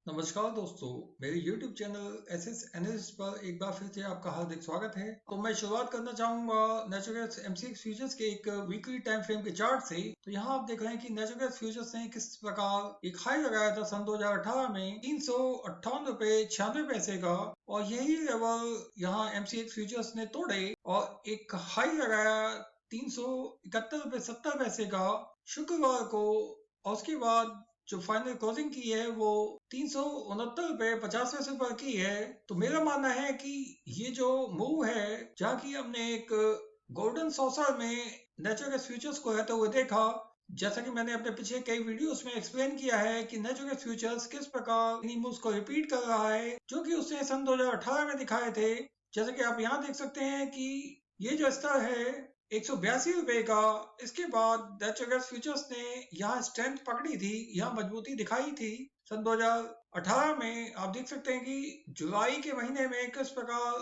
नमस्कार दोस्तों, मेरे YouTube चैनल एसएस एनालिस्ट पर एक बार फिर से आपका हार्दिक स्वागत है। तो मैं शुरुआत करना चाहूंगा नेचुरल गैस एमसीएक्स फ्यूचर्स के एक वीकली टाइम फ्रेम के चार्ट से। तो यहाँ आप देख रहे हैं कि नेचुरल गैस फ्यूचर्स ने किस प्रकार एक हाई लगाया था सन 2018 में 358 रुपए 96 पैसे का, और यही लेवल यहाँ एमसीएक्स फ्यूचर्स ने तोड़े और एक हाई लगाया 371 रुपए 70 पैसे का शुक्रवार को। और उसके बाद जो फाइनल क्लोजिंग की है वो 369 रुपए 50 पैसे पर की है। तो मेरा मानना है कि ये जो मूव है, जहाँ की हमने एक गोल्डन सॉसर में नेचुरल गैस फ्यूचर्स को रहते हुए देखा, जैसा कि मैंने अपने पिछले कई वीडियोस में एक्सप्लेन किया है कि नेचुरल गैस फ्यूचर्स किस प्रकार इन्हीं मूव्स को रिपीट कर रहा है जो कि उसने सन 2018 में दिखाए थे। जैसे कि आप यहाँ देख सकते हैं कि ये जो स्तर है 182 रुपए का, इसके बाद नेचुरल गैस फ्यूचर्स ने यहाँ स्ट्रेंथ पकड़ी थी, यहाँ मजबूती दिखाई थी सन 2018 में। आप देख सकते हैं कि जुलाई के महीने में किस प्रकार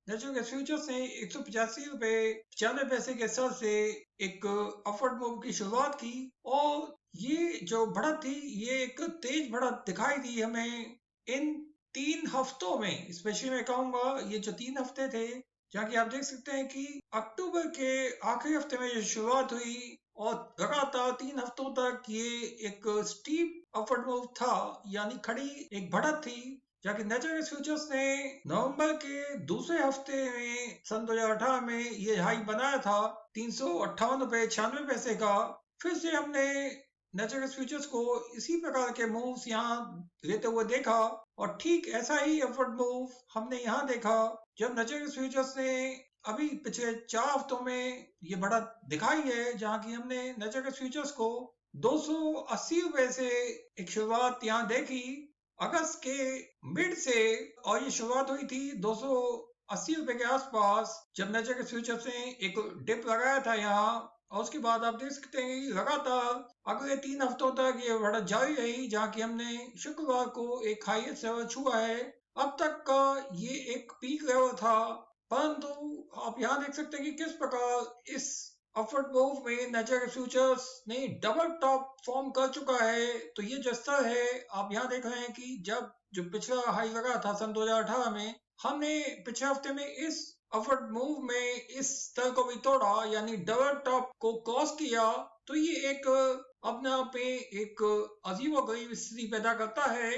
नेचुरल गैस फ्यूचर्स ने 185 रुपए 95 पैसे के स्तर से एक अपवर्ड मूव की शुरुआत की, और ये जो बढ़त थी ये एक तेज बढ़त दिखाई दी हमें इन 3 हफ्तों में। स्पेशली मैं कहूंगा ये जो 3 हफ्ते थे, जहाँ की आप देख सकते हैं कि अक्टूबर के आखिरी हफ्ते में ये शुरुआत हुई और लगातार 3 हफ्तों तक ये एक स्टीप अपवर्ड मूव था, यानी खड़ी एक बढ़त थी। जहाँ की नेचुरल गैस फ्यूचर्स ने नवंबर के दूसरे हफ्ते में सन 2018 में ये हाई बनाया था 358 रुपए 96 पैसे का। फिर से हमने नेचुरल गैस फ्यूचर्स को इसी प्रकार के मूव्स यहाँ लेते हुए देखा, और ठीक ऐसा ही अपवर्ड मूव हमने यहाँ देखा जब नेचुरल गैस फ्यूचर्स ने अभी पिछले 4 हफ्तों में ये बढ़त दिखाई है, जहाँ की हमने नेचुरल गैस फ्यूचर्स को 280 रुपए से एक शुरुआत यहाँ देखी अगस्त के मिड से, और ये शुरुआत हुई थी 280 रुपए के आसपास जब नेचुरल गैस फ्यूचर्स ने एक डिप लगाया था यहाँ। और उसके बाद आप देख सकते हैं कि लगातार अगले 3 हफ्तों तक ये बढ़त जारी रही, जहाँ की हमने शुक्रवार को एक हाईएस्ट लेवल छुआ है। अब तक का ये एक पीक लेवल था, परंतु आप यहाँ देख सकते हैं कि किस प्रकार इस अपवर्ड मूव में नेचुरल गैस फ्यूचर्स ने डबल टॉप फॉर्म कर चुका है। तो ये जो स्तर है आप यहाँ देख रहे हैं कि जब जो पिछला हाई लगा था सन 2018 में, हमने पिछले हफ्ते में इस अपवर्ड मूव में इस स्तर को भी तोड़ा, यानी डबल टॉप को क्रॉस किया। तो ये एक अपने आप में एक अजीबोगरीब स्थिति पैदा करता है,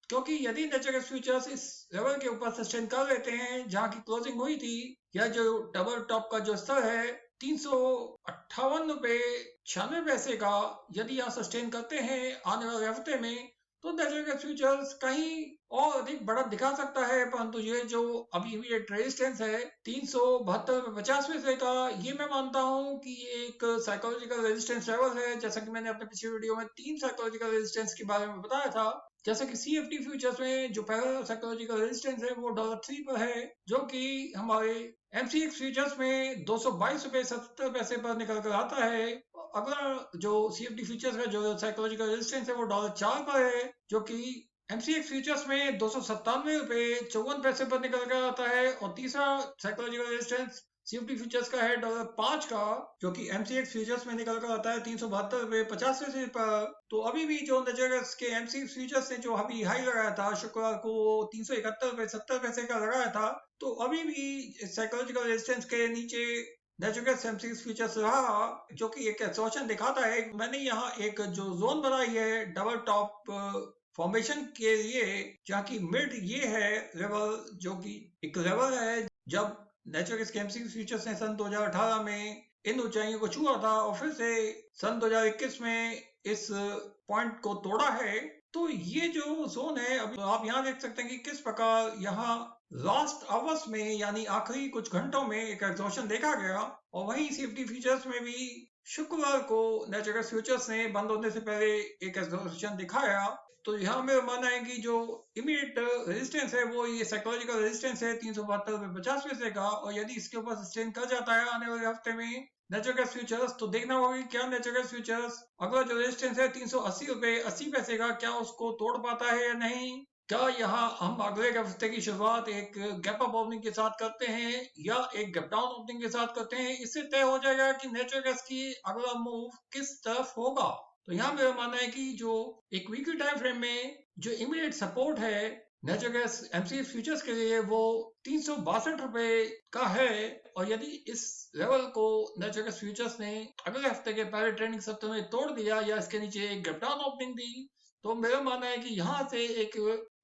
क्योंकि यदि नेचुरल गैस फ्यूचर्स इस लेवल के ऊपर सस्टेन कर लेते हैं जहां की क्लोजिंग हुई थी, या जो डबल टॉप का जो स्तर है 358 रुपए 96 पैसे का, यदि यहाँ सस्टेन करते हैं आने वाले हफ्ते में, तो नेचुरल गैस फ्यूचर्स कहीं और अधिक बढ़त दिखा सकता है। परंतु ये जो अभी इमीडिएट रेजिस्टेंस है 372 रुपए 50 पैसे का, ये मैं मानता हूँ कि ये एक साइकोलॉजिकल रेजिस्टेंस लेवल है। जैसा कि मैंने अपने पिछले वीडियो में 3 साइकोलॉजिकल रेजिस्टेंस के बारे में बताया था। जैसे कि सीएफडी फ्यूचर्स में जो पहला साइकोलॉजिकल रेजिस्टेंस है वो $3 पर है, जो कि हमारे एमसीएक्स फ्यूचर्स में 222 रुपए 70 पैसे पर निकल कर आता है। अगला जो सीएफडी फ्यूचर्स का जो साइकोलॉजिकल रेजिस्टेंस है वो $4 पर है, जो कि एमसीएक्स फ्यूचर्स में 297 रुपए 54 पैसे पर निकल कर आता है। और तीसरा साइकोलॉजिकल रेजिस्टेंस सीएफडी फ्यूचर्स का है $5 का, जो कि एमसीएक्स फ्यूचर्स में निकल कर आता है 372 रुपए 50 पैसे पर। तो अभी भी जो नेचुरल गैस के एमसीएक्स फ्यूचर्स ने जो अभी हाई लगाया था शुक्रवार को 371 रुपए 70 पैसे का लगाया था, तो अभी भी साइकोलॉजिकल रेजिस्टेंस के नीचे नेचुरल गैस एमसीएक्स फ्यूचर्स रहा, जो कि एक एक्सॉर्शन दिखाता है। मैंने यहाँ एक जो जोन बनाई है डबल टॉप फॉर्मेशन के लिए, जहाँ की मिड ये है लेवल, जो कि एक लेवल है जब नेचुरल गैस के एमसीएक्स फ्यूचर्स ने सन 2018 में इन ऊंचाइयों को छुआ था और फिर से सन 2021 में इस पॉइंट को तोड़ा है। तो ये जो जोन है, अभी आप यहाँ देख सकते हैं कि किस प्रकार यहाँ लास्ट आवर्स में, यानी आखिरी कुछ घंटों में एक एक्सॉर्शन देखा गया। और वहीं सीएफडी फ्यूचर्स में भी शुक्रवार को नेचुरल गैस फ्यूचर्स ने बंद होने से पहले एक एक्सॉर्शन दिखाया। तो यहाँ मेरा मानना है कि जो इमीडिएट रेजिस्टेंस है वो ये साइकोलॉजिकल रेजिस्टेंस है 372 रुपए 50 पैसे का, और यदि इसके ऊपर सस्टेन कर जाता है आने वाले हफ्ते में नेचुरल गैस फ्यूचर्स, तो देखना होगा कि क्या नेचुरल गैस फ्यूचर्स अगला जो रेजिस्टेंस है 380 रुपए 80 पैसे का, क्या उसको तोड़ पाता है या नहीं। क्या यहाँ हम अगले हफ्ते की शुरुआत एक गैप अप ओपनिंग के साथ करते हैं या एक गैप डाउन ओपनिंग के साथ करते हैं, इससे तय हो जाएगा कि नेचुरल गैस की अगला मूव किस तरफ होगा। तो यहाँ मेरा मानना है कि जो एक वीकली टाइम फ्रेम में जो इमीडिएट सपोर्ट है नेचुरल गैस एमसीएक्स फ्यूचर्स के लिए वो 362 रुपए का है। और यदि इस लेवल को नेचुरल गैस फ्यूचर्स ने अगले हफ्ते के पहले ट्रेडिंग सप्ताह में तोड़ दिया या इसके नीचे एक गैप डाउन ओपनिंग दी, तो मेरा मानना है कि यहाँ से एक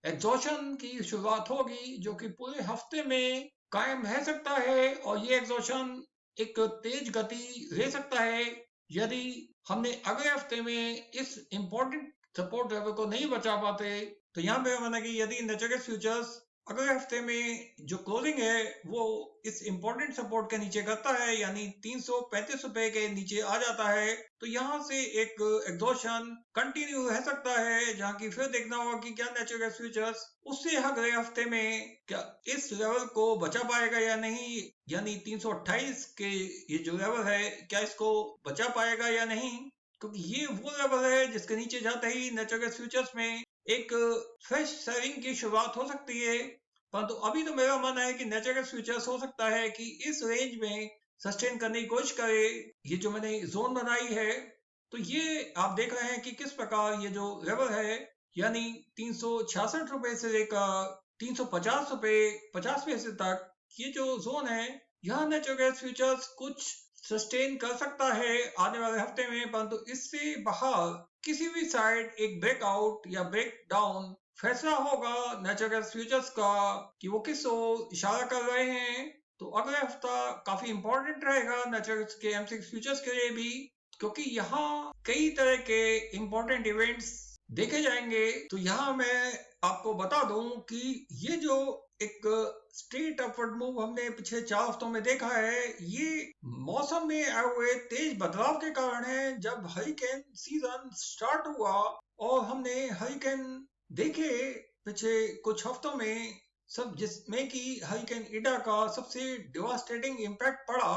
एग्जॉशन की शुरुआत होगी जो कि पूरे हफ्ते में कायम रह सकता है। और ये एग्जॉशन एक तेज गति ले सकता है यदि हमने अगले हफ्ते में इस इंपॉर्टेंट सपोर्ट लेवल को नहीं बचा पाते। तो यहाँ पे माना कि यदि नेचुरल गैस फ्यूचर्स अगले हफ्ते में जो क्लोजिंग है वो इस इंपॉर्टेंट सपोर्ट के नीचे करता है यानी 335 रुपए के नीचे आ जाता है, तो यहाँ से एक एग्जॉशन कंटिन्यू रह सकता है जहाँ की फिर देखना होगा कि क्या नेचुरल गैस फ्यूचर्स उससे अगले हफ्ते में क्या इस लेवल को बचा पाएगा या नहीं, यानी 328 के ये जो लेवल है क्या इसको बचा पाएगा या नहीं, क्योंकि ये वो लेवल है जिसके नीचे जाते ही नेचुरल गैस फ्यूचर्स में एक फ्रेश सेलिंग की शुरुआत हो सकती है। परंतु अभी तो मेरा मानना है कि नेचुरल गैस फ्यूचर्स हो सकता है कि इस रेंज में सस्टेन करने की कोशिश करे। ये जो मैंने जोन बनाई है तो ये आप देख रहे हैं कि किस प्रकार ये जो लेवल है यानी 366 रुपए से लेकर 350 रुपए 50 पैसे तक ये जो जोन है यहाँ नेचुरल गैस फ्यूचर्स कुछ सस्टेन कर सकता है आने वाले हफ्ते में। परंतु इससे बाहर किसी भी साइड एक ब्रेकआउट या ब्रेक डाउन फैसला होगा नेचुरल गैस फ्यूचर्स का कि वो किस ओर इशारा कर रहे हैं। तो अगला हफ्ता काफी इंपॉर्टेंट रहेगा नेचुरल गैस के एमसीएक्स फ्यूचर्स के लिए भी, क्योंकि यहाँ कई तरह के इंपॉर्टेंट इवेंट्स देखे जाएंगे। तो यहाँ मैं आपको बता दूं कि ये जो एक स्ट्रेट अपवर्ड मूव हमने पिछले 4 हफ्तों में देखा है ये मौसम में आए हुए तेज बदलाव के कारण है। जब हरिकेन सीजन स्टार्ट हुआ और हमने हरिकेन देखे पिछले कुछ हफ्तों में सब, जिसमें कि हरिकेन इडा का सबसे डिवास्टेटिंग इम्पैक्ट पड़ा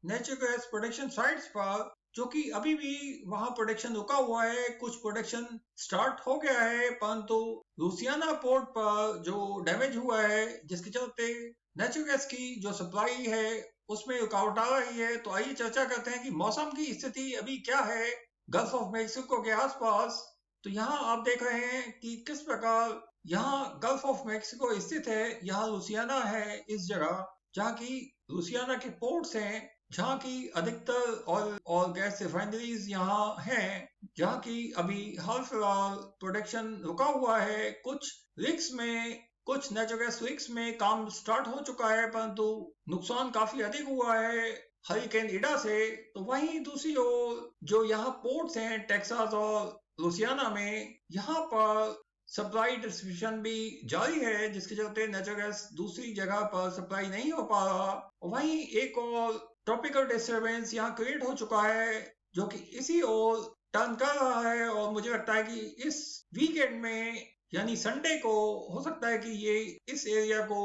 नेचुरल गैस प्रोडक्शन साइट्स पर, जो कि अभी भी वहां प्रोडक्शन रुका हुआ है। कुछ प्रोडक्शन स्टार्ट हो गया है परंतु लुसियाना पोर्ट पर जो डैमेज हुआ है जिसके चलते नेचुरल गैस की जो सप्लाई है उसमें रुकावट आ रही है। तो आइए चर्चा करते हैं कि मौसम की स्थिति अभी क्या है गल्फ ऑफ मेक्सिको के आसपास। तो यहाँ आप देख रहे हैं कि किस प्रकार यहाँ गल्फ ऑफ मेक्सिको स्थित है। यहाँ लुसियाना है इस जगह जहाँ की लुसियाना के पोर्ट्स हैं, जहाँ की अधिकतर ऑयल और गैस रिफाइनरीज यहाँ हैं, जहाँ की अभी हाल फिलहाल प्रोडक्शन रुका हुआ है। कुछ रिग्स में, कुछ नेचुरल गैस रिग्स में काम स्टार्ट हो चुका है परंतु नुकसान काफी अधिक हुआ है हरिकेन इडा से। तो वहीं दूसरी ओर जो यहाँ पोर्ट्स हैं टेक्सास और लुसियाना में, यहाँ पर सप्लाई डिस्ट्रीब्यूशन भी जारी है जिसके चलते नेचुरल गैस दूसरी जगह पर सप्लाई नहीं हो पा रहा। वहीं एक और ट्रॉपिकल डिस्टर्बेंस यहाँ क्रिएट हो चुका है जो कि इसी ओर टर्न कर रहा है और मुझे लगता है कि इस वीकेंड में यानी संडे को हो सकता है कि ये इस एरिया को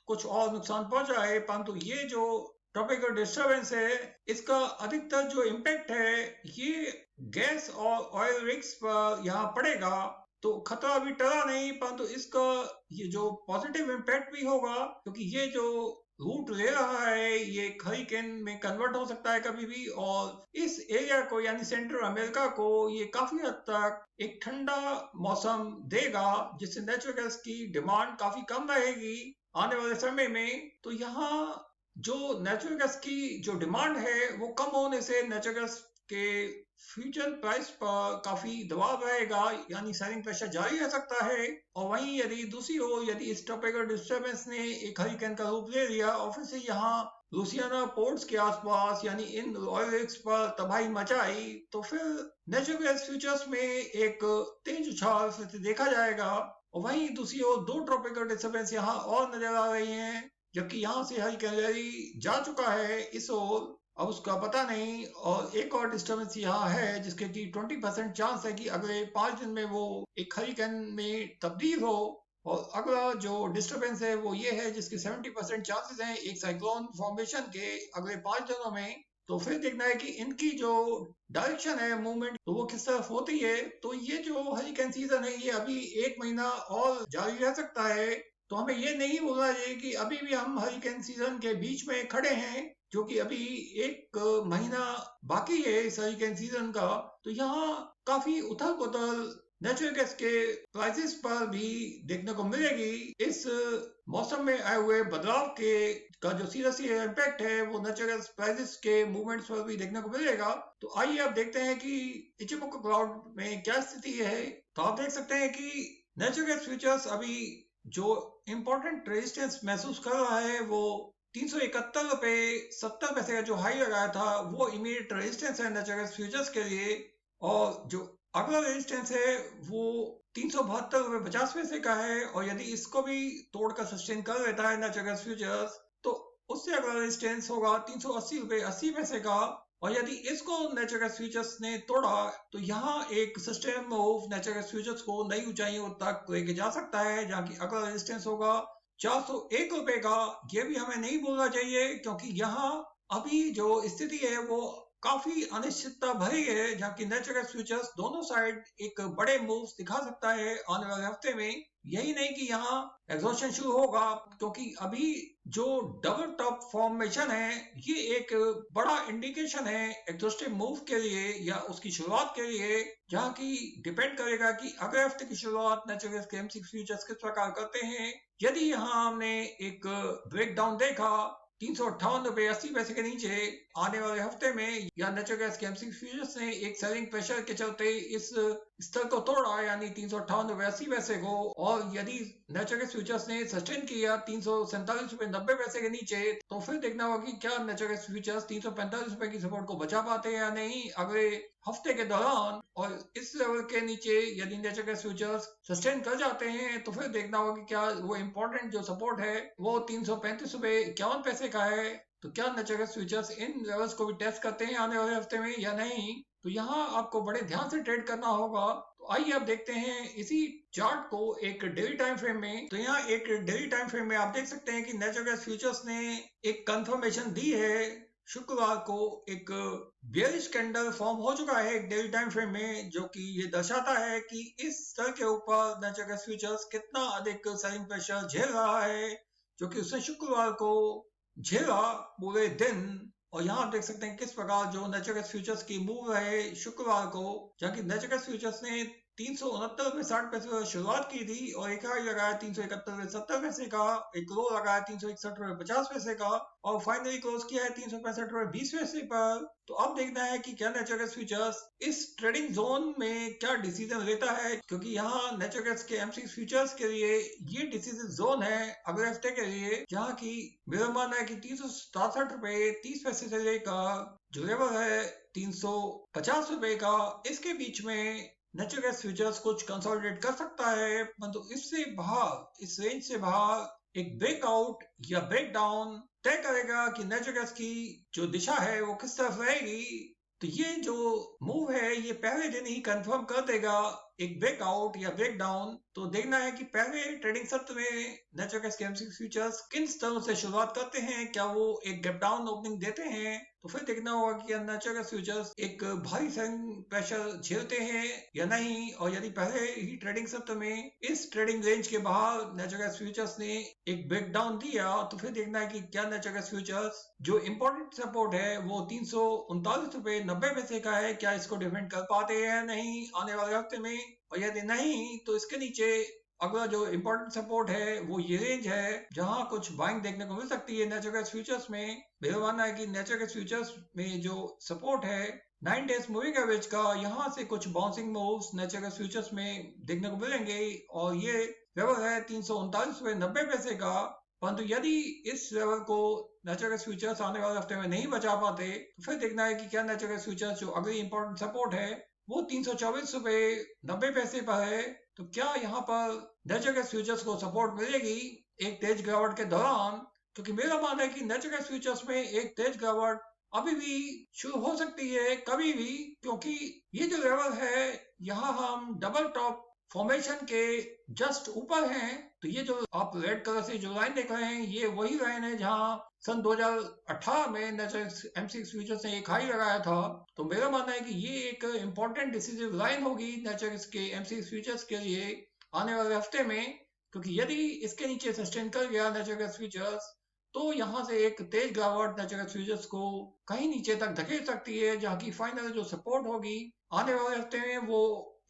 कुछ और नुकसान पहुंचाए। परंतु ये जो ट्रॉपिकल डिस्टर्बेंस है इसका अधिकतर जो इम्पैक्ट है ये गैस और ऑयल रिग्स पर यहाँ पड़ेगा। तो खतरा अभी टला नहीं परंतु इसका ये जो पॉजिटिव इम्पैक्ट भी होगा क्योंकि ये जो रूट ले रहा है ये हरिकेन में कन्वर्ट हो सकता है कभी भी, और इस एरिया को यानी सेंट्रल अमेरिका को ये काफी हद तक एक ठंडा मौसम देगा जिससे नेचुरल गैस की डिमांड काफी कम रहेगी आने वाले समय में। तो यहाँ जो नेचुरल गैस की जो डिमांड है वो कम होने से नेचुरल गैस के फ्यूचर प्राइस पर काफी दबाव रहेगा यानी सेलिंग प्रेशर जारी रह सकता है। और वहीं यदि दूसरी ओर यदि इस ट्रॉपिकल डिस्टर्बेंस ने एक हरिकेन का रूप ले लिया और फिर से यहाँ लुसियाना पोर्ट्स के आसपास यानी इन ऑयल रिग्स पर तबाही मचाई तो फिर नेचुरल गैस फ्यूचर्स में एक तेज उछाल फिर से देखा जाएगा। और वहीं दूसरी ओर दो ट्रॉपिकल डिस्टर्बेंस यहाँ और नजर आ रही हैं, जबकि यहाँ से हरिकेन लैरी जा चुका है इस ओर, अब उसका पता नहीं। और एक और डिस्टर्बेंस यहाँ है जिसके कि 20% चांस है कि अगले 5 दिन में वो एक हरिकेन में तब्दील हो। और अगला जो डिस्टर्बेंस है वो ये है जिसके 70% चांसेस हैं एक साइक्लोन फॉर्मेशन के अगले 5 दिनों में। तो फिर देखना है कि इनकी जो डायरेक्शन है मूवमेंट तो वो किस तरफ होती है। तो ये जो हरिकेन सीजन है ये अभी 1 महीना और जारी रह सकता है। तो हमें ये नहीं भूलना चाहिए कि अभी भी हम हरिकेन सीजन के बीच में खड़े हैं, जो कि अभी 1 महीना बाकी है इस हरिकेन सीजन का। तो यहाँ काफी उथल पुथल नेचुरल गैस के प्राइसेस पर भी देखने को मिलेगी। इस मौसम में आए हुए बदलाव के का जो सीधा सीधा इम्पैक्ट है वो नेचुरल गैस प्राइसेस के मूवमेंट्स पर भी देखने को मिलेगा। तो आइए आप देखते हैं कि इचिमोको क्लाउड में क्या स्थिति है। तो आप देख सकते हैं कि नेचुरल गैस फ्यूचर्स अभी जो इम्पोर्टेंट रेजिस्टेंस महसूस कर रहा है वो 371 रुपए 70 पैसे का जो हाई लगाया था वो इमीडिएट रेजिस्टेंस है नेचुरल गैस फ्यूचर्स के लिए। और जो अगला रेजिस्टेंस है वो 372 रुपए 50 पैसे का है। और यदि इसको भी तोड़कर सस्टेन कर लेता है नेचुरल गैस फ्यूचर्स तो उससे अगला रेजिस्टेंस होगा 380 रुपए 80 पैसे का। और यदि इसको नेचुरल गैस फ्यूचर्स ने तोड़ा तो यहाँ एक sustain move natural gas futures को नई ऊंचाइयों तक लेके जा सकता है, जहाँ की अगला रेजिस्टेंस होगा 401 रुपए का। ये भी हमें नहीं भूलना चाहिए क्योंकि यहाँ अभी जो स्थिति है वो काफी अनिश्चितता भरी है, जहाँ की नेचुरल गैस फ्यूचर्स दोनों साइड एक बड़े मूव्स दिखा सकता है आने वाले हफ्ते में। यही नहीं कि यहाँ एग्जॉशन शुरू होगा, क्योंकि अभी जो डबल टॉप फॉर्मेशन है ये एक बड़ा इंडिकेशन है एग्जॉस्टिव मूव के लिए या उसकी शुरुआत के लिए, जहाँ की डिपेंड करेगा कि अगले हफ्ते की शुरुआत नेचुरल गैस के M6 फ्यूचर्स किस प्रकार करते हैं। यदि यहाँ हमने एक ब्रेकडाउन देखा 358 रुपए 80 पैसे के नीचे आने वाले हफ्ते में, या नेचुरल गैस के M6 फ्यूचर्स ने एक सेलिंग प्रेशर के चलते इस स्तर को तोड़ा यानी 358 रुपए 80 पैसे को, और यदि नेचुरल गैस फ्यूचर्स ने सस्टेन किया 347 रुपए 90 पैसे के नीचे, तो फिर देखना होगा कि क्या नेचुरल गैस फ्यूचर्स 345 रुपए की सपोर्ट को बचा पाते हैं या नहीं अगले हफ्ते के दौरान। और इस लेवल के नीचे यदि नेचुरल गैस फ्यूचर्स सस्टेन कर जाते हैं तो फिर देखना होगा कि क्या वो इम्पोर्टेंट जो सपोर्ट है वो 335 रुपए 51 पैसे का है। तो क्या नेचुरल गैस फ्यूचर्स इन लेवल्स को भी टेस्ट करते हैं आने वाले हफ्ते में या नहीं, तो यहाँ आपको बड़े ध्यान से ट्रेड करना होगा। तो आइए अब देखते हैं इसी चार्ट को एक डेली टाइम फ्रेम में। तो यहाँ एक डेली टाइम फ्रेम में आप देख सकते हैं कि नेचुरल गैस फ्यूचर्स ने एक कंफर्मेशन दी है। शुक्रवार को एक बेयरिश कैंडल फॉर्म हो चुका है एक डेली टाइम फ्रेम में, जो कि ये दर्शाता है कि इस स्तर के ऊपर नेचुरल गैस फ्यूचर्स कितना अधिक सेलिंग प्रेशर झेल रहा है, जो कि उसने शुक्रवार को झेला पूरे दिन। और यहाँ आप देख सकते हैं किस प्रकार जो नेचुरल गैस फ्यूचर्स की मूव है शुक्रवार को, जहाँ की नेचुरल गैस फ्यूचर्स ने 369 रुपए 60 पैसे पर शुरुआत की थी और एक हाई लगाया 371 रुपए 70 पैसे का, एक लो लगाया 361 रुपए 50 पैसे का, और फाइनली क्लोज किया है 365 रुपए 20 पैसे पर। तो अब देखना है कि क्या नेचुरल गैस फ्यूचर्स इस ट्रेडिंग जोन में क्या डिसीजन लेता है, क्योंकि यहाँ नेचुरल गैस के M6 फ्यूचर्स के लिए ये डिसीजन जोन है अगले हफ्ते के लिए, जहाँ की मेरा मानना है कि 367 रुपए 30 पैसे से लेकर जो लेवल है 350 रुपए का, इसके बीच में नेचुरल गैस फ्यूचर्स कुछ कंसोलिडेट कर सकता है। परंतु इससे बाहर, इस रेंज से बाहर एक ब्रेकआउट या ब्रेकडाउन तय करेगा कि नेचुरल गैस की जो दिशा है वो किस तरफ रहेगी। तो ये जो मूव है ये पहले दिन ही कंफर्म कर देगा एक ब्रेकआउट या ब्रेकडाउन। तो देखना है कि पहले ट्रेडिंग सत्र में नेचुरल गैस के M6 फ्यूचर्स किन स्तरों से शुरुआत करते हैं, क्या वो एक गैप डाउन ओपनिंग देते हैं, तो फिर देखना होगा कि नेचुरल गैस फ्यूचर्स एक भारी सेलिंग प्रेशर झेलते हैं या नहीं। और यदि पहले ही ट्रेडिंग सत्र में इस ट्रेडिंग रेंज के बाहर नेचुरल गैस फ्यूचर्स ने एक ब्रेकडाउन दिया, तो फिर देखना है कि क्या नेचुरल गैस फ्यूचर्स जो इम्पोर्टेंट सपोर्ट है वो 339 रुपए 90 पैसे का है, क्या इसको डिफेंड कर पाते हैं या नहीं आने वाले हफ्ते में। और यदि नहीं तो इसके नीचे अगला जो इम्पोर्टेंट सपोर्ट है वो ये रेंज है, जहां कुछ बाइंग देखने को मिल सकती है नेचुरल गैस फ्यूचर्स में। मेरा मानना है कि नेचुरल गैस फ्यूचर्स में जो सपोर्ट है 9 डेज मूविंग एवरेज का, यहाँ से कुछ bouncing moves natural gas futures में देखने को मिलेंगे, और ये लेवल है 339 रुपए 90 पैसे का। परंतु यदि इस लेवल को नेचुरल गैस फ्यूचर्स आने वाले हफ्ते में नहीं बचा पाते, तो फिर देखना है कि क्या नेचुरल गैस फ्यूचर्स जो अगली इंपॉर्टेंट सपोर्ट है वो 324 रुपए 90 पैसे पर है, तो क्या यहाँ पर नेचुरल गैस फ्यूचर्स को सपोर्ट मिलेगी एक तेज गिरावट के दौरान। क्योंकि मेरा मानना है कि नेचुरल गैस फ्यूचर्स में एक तेज गिरावट अभी भी शुरू हो सकती है कभी भी, क्योंकि ये जो लेवल है यहाँ हम डबल टॉप फॉर्मेशन के जस्ट ऊपर हैं। तो ये जो आप रेड कलर से जो लाइन देख रहे हैं ये वही लाइन है जहां सन 2018 में नेचुरल M6 फ्यूचर्स ने एक हाई लगाया था। तो मेरा मानना है कि ये एक इम्पोर्टेंट डिसीजिव लाइन होगी नेचुरल के M6 फ्यूचर्स के लिए आने वाले हफ्ते में, क्योंकि यदि इसके नीचे सस्टेन कर गया नेचुरल फ्यूचर्स तो यहाँ से एक तेज गिरावट नेचुरल फ्यूचर्स को कहीं नीचे तक धकेल सकती है, जहाँ की फाइनल जो सपोर्ट होगी आने वाले हफ्ते में वो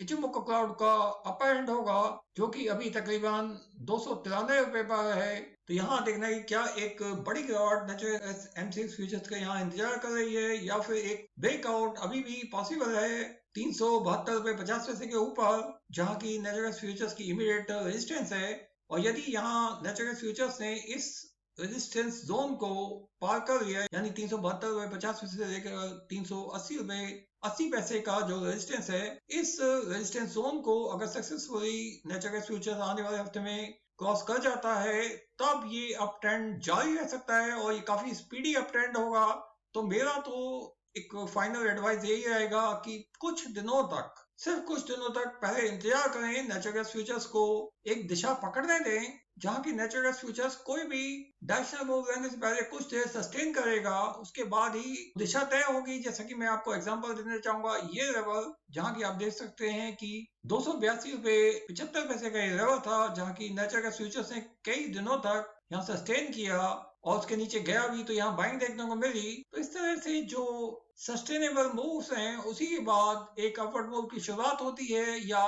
इचिमोको क्लाउड का अपर एंड होगा, जो कि अभी तकरीबन 293 रुपए पर है। तो यहाँ देखना है कि क्या एक बड़ी गिरावट नेचुरल एमसीएक्स फ्यूचर्स का यहाँ इंतजार कर रही है या फिर एक ब्रेकआउट अभी भी पॉसिबल है 372.50 रुपए के ऊपर, जहाँ की नेचुरल फ्यूचर्स की इमीडिएट रेजिस्टेंस है। और यदि यहाँ नेचुरल फ्यूचर्स ने इस रेजिस्टेंस जोन को पार कर लिया, यानी 372.50 से लेकर 380.80 का जो रेजिस्टेंस है, इस रेजिस्टेंस जोन को अगर सक्सेसफुली नेचुरल फ्यूचर्स आने वाले हफ्ते में क्रॉस कर जाता है, तब ये अप ट्रेंड जारी रह सकता है और ये काफी स्पीडी अप ट्रेंड होगा। तो मेरा तो एक फाइनल एडवाइस यही रहेगा कि कुछ दिनों तक, सिर्फ कुछ दिनों तक पहले इंतजार करें, नेचुरल फ्यूचर्स को एक दिशा पकड़ने दें, जहां की नेचुरल फ्यूचर्स कोई भी डायरेक्शनल मूव लेने से पहले कुछ देर सस्टेन करेगा, उसके बाद ही दिशा तय होगी। जैसा कि मैं आपको एग्जांपल देना चाहूंगा, ये लेवल जहां की आप देख सकते हैं कि 282.75 का ये लेवल था, जहां की नेचुरल फ्यूचर्स ने कई दिनों तक यहाँ सस्टेन किया और उसके नीचे गया भी, तो यहाँ बाइंग देखने को मिली। तो इस तरह से जो सस्टेनेबल मूव्स हैं, उसी के बाद एक अपवर्ड मूव की शुरुआत होती है, या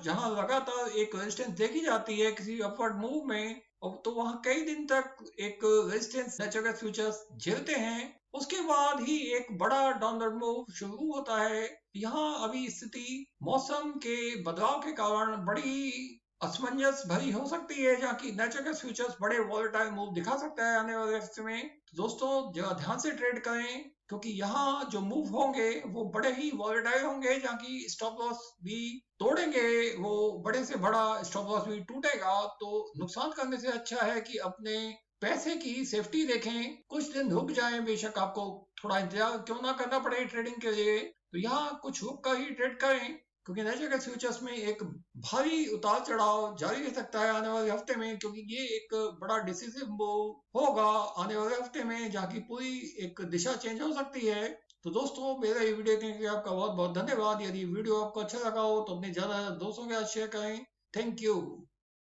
जहां लगातार एक रेजिस्टेंस देखी जाती है किसी अपवर्ड मूव में, तो वहां कई दिन तक एक रेजिस्टेंस नेचुरल फ्यूचर्स झेलते हैं, उसके बाद ही एक बड़ा डाउनवर्ड मूव शुरू होता है। यहाँ अभी स्थिति मौसम के बदलाव के कारण बड़ी असमंजस भरी हो सकती है, जहाँ की नेचुरल फ्यूचर्स बड़े वॉलेटाइल मूव दिखा सकता है आने वाले वक्त में। तो दोस्तों जरा ध्यान से ट्रेड करें, क्योंकि यहाँ जो मूव होंगे वो बड़े ही वॉलेटाइल होंगे, जहाँ की स्टॉप लॉस भी तोड़ेंगे, वो बड़े से बड़ा स्टॉप लॉस भी टूटेगा। तो नुकसान करने से अच्छा है कि अपने पैसे की सेफ्टी देखें, कुछ दिन रुक जाएं, बेशक आपको थोड़ा इंतजार क्यों ना करना पड़े ट्रेडिंग के लिए, तो यहाँ कुछ रुक कर ही ट्रेड करें, क्योंकि नेचुरल फ्यूचर्स में एक भारी उतार चढ़ाव जारी रह सकता है आने वाले हफ्ते में, क्योंकि ये एक बड़ा डिसीसिव मूव होगा आने वाले हफ्ते में, जहाँ की पूरी एक दिशा चेंज हो सकती है। तो दोस्तों मेरा ये वीडियो देखने के लिए आपका बहुत बहुत धन्यवाद। यदि वीडियो आपको अच्छा लगा हो तो अपने ज्यादा दोस्तों के साथ शेयर करें। Thank you.